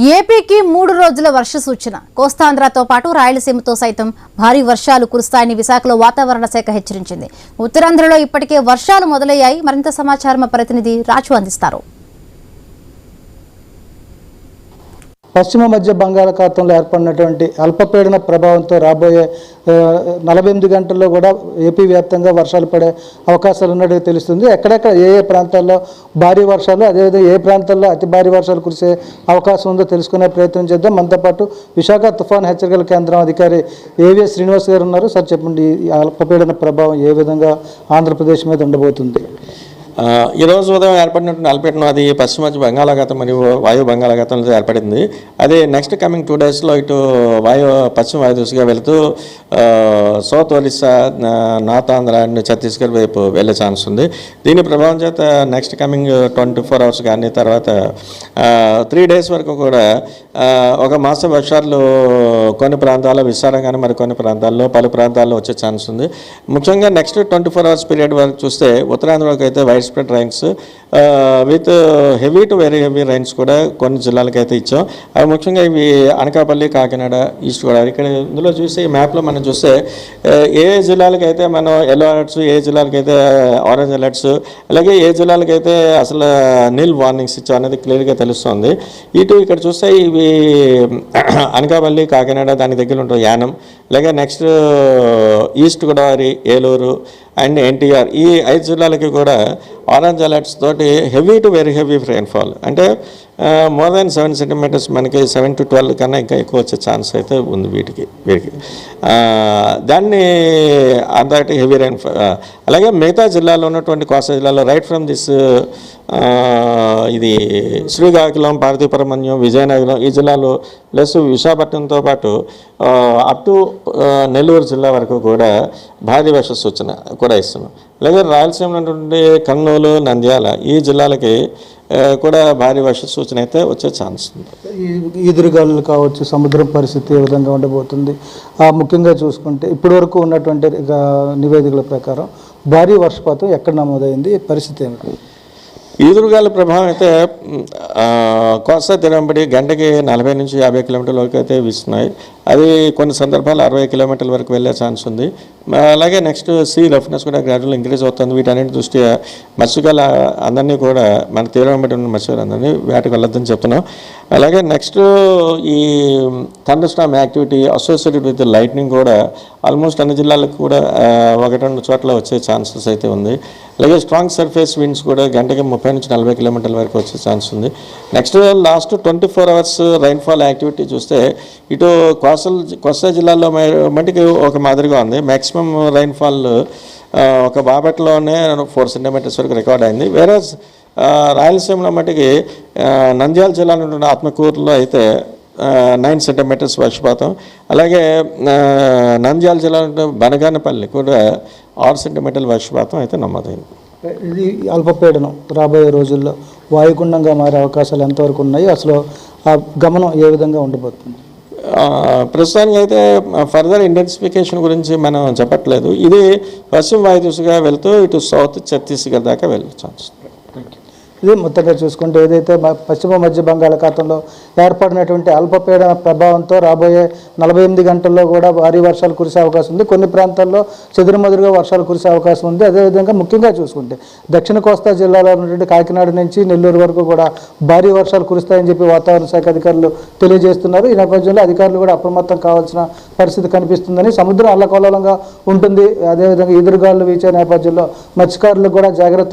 ఏపీకి 3 రోజుల వర్ష సూచన. కోస్తాంధ్రతో పాటు రాయలసీమతో సైతం భారీ వర్షాలు కురుస్తాయని విశాఖలో వాతావరణ శాఖ హెచ్చరించింది. ఉత్తరాంధ్రలో ఇప్పటికే వర్షాలు మొదలయ్యాయి. మరింత సమాచారం మా ప్రతినిధి రాజు అందిస్తారు. పశ్చిమ మధ్య బంగాళాఖాతంలో ఏర్పడినటువంటి అల్పపీడన ప్రభావంతో రాబోయే 48 గంటల్లో కూడా ఏపీ వ్యాప్తంగా వర్షాలు పడే అవకాశాలు ఉన్నట్టు తెలుస్తుంది. ఎక్కడెక్కడ ఏ ప్రాంతాల్లో భారీ వర్షాలు, అదేవిధంగా ఏ ప్రాంతాల్లో అతి భారీ వర్షాలు కురిసే అవకాశం ఉందో తెలుసుకునే ప్రయత్నం చేద్దాం. మనతో పాటు విశాఖ తుఫాన్ హెచ్చరికల కేంద్రం అధికారి ఏవిఎస్ శ్రీనివాస్ గారు ఉన్నారు. సార్ చెప్పండి, ఈ అల్పపీడన ప్రభావం ఏ విధంగా ఆంధ్రప్రదేశ్ మీద ఉండబోతుంది? ఈరోజు ఉదయం ఏర్పడినటువంటి అల్పపీడనం అది పశ్చిమ మధ్య బంగాళాఖాతం మరియు వాయు బంగాళాఖాతంలో ఏర్పడింది. అది నెక్స్ట్ కమింగ్ 2 డేస్లో ఇటు పశ్చిమ వాయు దిశగా వెళుతూ south Orissa, north Andhra and Chhattisgarh వైపు వెళ్ళే ఛాన్స్ ఉంది. దీని ప్రభావం చేత నెక్స్ట్ కమింగ్ 24 అవర్స్ కానీ తర్వాత 3 డేస్ వరకు కూడా ఒక మాస వర్షాలు కొన్ని ప్రాంతాల్లో విస్తారంగానే మరి కొన్ని ప్రాంతాల్లో పలు ప్రాంతాల్లో వచ్చే ఛాన్స్ ఉంది. ముఖ్యంగా నెక్స్ట్ 24 అవర్స్ పీరియడ్ వరకు చూస్తే ఉత్తరాంధ్రలోకి అయితే wide spread rains with heavy to very heavy rains కూడా కొన్ని జిల్లాలకు అయితే ఇచ్చాం. అవి ముఖ్యంగా ఇవి అనకాపల్లి, కాకినాడ, ఈస్ట్ గోదావరి. ఇక్కడ ఇందులో చూస్తే ఈ మ్యాప్లో మనం చూస్తే ఏ జిల్లాలకైతే మనం ఎల్లో అలర్ట్స్, ఏ జిల్లాలకైతే ఆరెంజ్ అలర్ట్స్, అలాగే ఏ జిల్లాలకైతే అసలు నీల్ వార్నింగ్స్ ఇచ్చాం అనేది క్లియర్గా తెలుస్తుంది. ఇక్కడ చూస్తే ఇవి అనకాపల్లి, కాకినాడ, దాని దగ్గర ఉంటుంది యానం, అలాగే next east Godavari, Eluru and NTR, ఈ 5 జిల్లాలకి కూడా ఆరెంజ్ అలర్ట్స్ తోటి heavy to very heavy rainfall, అంటే మోర్ దాన్ 7 సెంటీమీటర్స్, మనకి 7 to 12 కన్నా ఇంకా ఎక్కువ వచ్చే ఛాన్స్ అయితే ఉంది వీటికి. దాన్ని అంతటి హెవీ రెయిన్ఫాల్. అలాగే మిగతా జిల్లాలో ఉన్నటువంటి కోస్తా జిల్లాలో రైట్ ఫ్రమ్ దిస్ ఇది శ్రీకాకుళం, పార్వతీపురమన్యం, విజయనగరం ఈ జిల్లాలో ప్లస్ విశాఖపట్నంతో పాటు అప్ టు నెల్లూరు జిల్లా వరకు కూడా భారీ వర్ష సూచన కూడా ఇస్తున్నాం. అలాగే రాయలసీమలో ఉన్నటువంటి కర్నూలు, నంద్యాల ఈ జిల్లాలకి కూడా భారీ వర్ష సూచన అయితే వచ్చే ఛాన్స్ ఉంది. ఈదురుగాలు కావచ్చు, సముద్రం పరిస్థితి ఏ విధంగా ఉండబోతుంది? ముఖ్యంగా చూసుకుంటే ఇప్పటి వరకు ఉన్నటువంటి నివేదికల ప్రకారం భారీ వర్షపాతం ఎక్కడ నమోదైంది, పరిస్థితి ఏమిటి? ఈదురుగాల ప్రభావం అయితే కోస్తా తీరంబడి గంటకి 40 నుంచి 50 కిలోమీటర్ల వరకు అయితే వీస్తున్నాయి. అది కొన్ని సందర్భాలు 60 కిలోమీటర్ల వరకు వెళ్ళే ఛాన్స్ ఉంది. అలాగే నెక్స్ట్ సీ రఫ్నెస్ కూడా గ్రాడ్యువల్ ఇంక్రీజ్ అవుతుంది. వీటన్నిటి దృష్ట్యా మత్స్యకారులు అందరినీ కూడా మన తీరంబడి ఉన్న మత్స్యకారులందరినీ వేటకు వెళ్ళొద్దని చెప్తున్నాం. అలాగే నెక్స్ట్ ఈ thunder Storm activity associated with lightning కూడా ఆల్మోస్ట్ అన్ని జిల్లాలకు కూడా 1-2 చోట్ల వచ్చే ఛాన్సెస్ అయితే ఉంది. అలాగే స్ట్రాంగ్ సర్ఫేస్ విండ్స్ కూడా గంటకి 30 నుంచి 40 కిలోమీటర్ల వరకు వచ్చే ఛాన్స్ ఉంది. Next last 24 hours rainfall activity చూస్తే ఇటు కోస్తా జిల్లాలో మటుకు ఒక మాదిరిగా ఉంది. మ్యాక్సిమం రైన్ఫాల్ ఒక బాపట్లోనే 4 సెంటీమీటర్స్ వరకు రికార్డ్ అయింది. వేరే రాయలసీమలో మటుకి నంద్యాల జిల్లాలో ఉన్న ఆత్మకూరులో అయితే 9 సెంటీమీటర్స్ వర్షపాతం, అలాగే నంద్యాల జిల్లాలో బనగానపల్లి కూడా 6 సెంటీమీటర్ల వర్షపాతం అయితే నమోదైంది. ఇది అల్పపీడనం రాబోయే రోజుల్లో వాయుగుండంగా మారే అవకాశాలు ఎంతవరకు ఉన్నాయి? అసలు ఆ గమనం ఏ విధంగా ఉండబోతుంది? ప్రస్తుతానికి అయితే ఫర్దర్ ఇంటెన్సిఫికేషన్ గురించి మనం చెప్పట్లేదు. ఇది పశ్చిమ వాయు దిశగా వెళ్తూ ఇటు సౌత్ ఛత్తీస్గఢ్ దాకా వెళ్ళే ఛాన్స్. ఇది మొత్తంగా చూసుకుంటే ఏదైతే పశ్చిమ మధ్య బంగాళాఖాతంలో ఏర్పడినటువంటి అల్పపీడన ప్రభావంతో రాబోయే 48 గంటల్లో కూడా భారీ వర్షాలు కురిసే అవకాశం ఉంది. కొన్ని ప్రాంతాల్లో చెదురుమదురుగా వర్షాలు కురిసే అవకాశం ఉంది. అదేవిధంగా ముఖ్యంగా చూసుకుంటే దక్షిణ కోస్తా జిల్లాలో ఉన్నటువంటి కాకినాడ నుంచి నెల్లూరు వరకు కూడా భారీ వర్షాలు కురుస్తాయని చెప్పి వాతావరణ శాఖ అధికారులు తెలియజేస్తున్నారు. ఈ నేపథ్యంలో అధికారులు కూడా అప్రమత్తం కావాల్సిన పరిస్థితి కనిపిస్తుందని, సముద్రం అల్లకల్లోలంగా ఉంటుంది. అదేవిధంగా ఎదురుగాలు వీచే నేపథ్యంలో మత్స్యకారులకు కూడా జాగ్రత్త